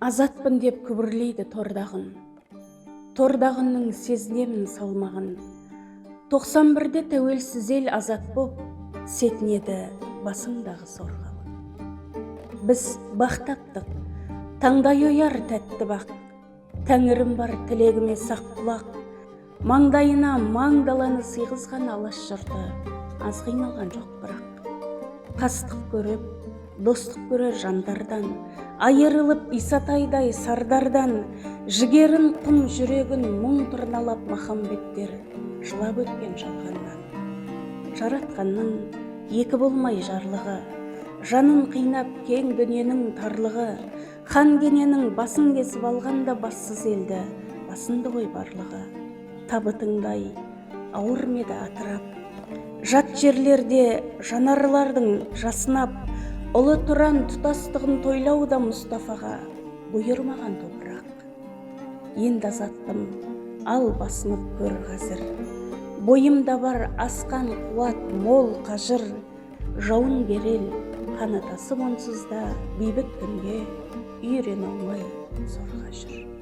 Азатпын деп күбірлейді тордағынның сезінемін салмағын. 91-де тәуелсіз ел азат боп, сетінеді басыңдағы сорғалы. Біз бақ таптық, таңдай ойар тәтті бақ, тәңірім бар тілегіме сақ құлақ, маңдайына маңдаланы сыйғызған алаш жұрты аз қиналған жоқ бірақ. Қастық көріп, достық көрер жандардан, айырылып Исатайдай сардардан, жігерін құм жүрегін мұң тырналап махамбеттер жылап өткен жалғаннан. Жаратқанның екі болмай жарлығы, жанын қинап кең дүниенің тарлығы, хан кененің басын кесіп алғанда бассыз елді, басынды ғой барлығы. Табытыңдай ауыр меді атырап, жат жерлерде жанарлардың жасынап, ұлы тұран тұтастығын тойлауда Мұстафаға бұйырмаған топырақ. Енді азаттым, ал басынып көр қазір. Бойымда бар асқан қуат мол қажыр, жауын берел, қанатасы онсыз да бейбіт күнге үйрене алмай зорға жүр.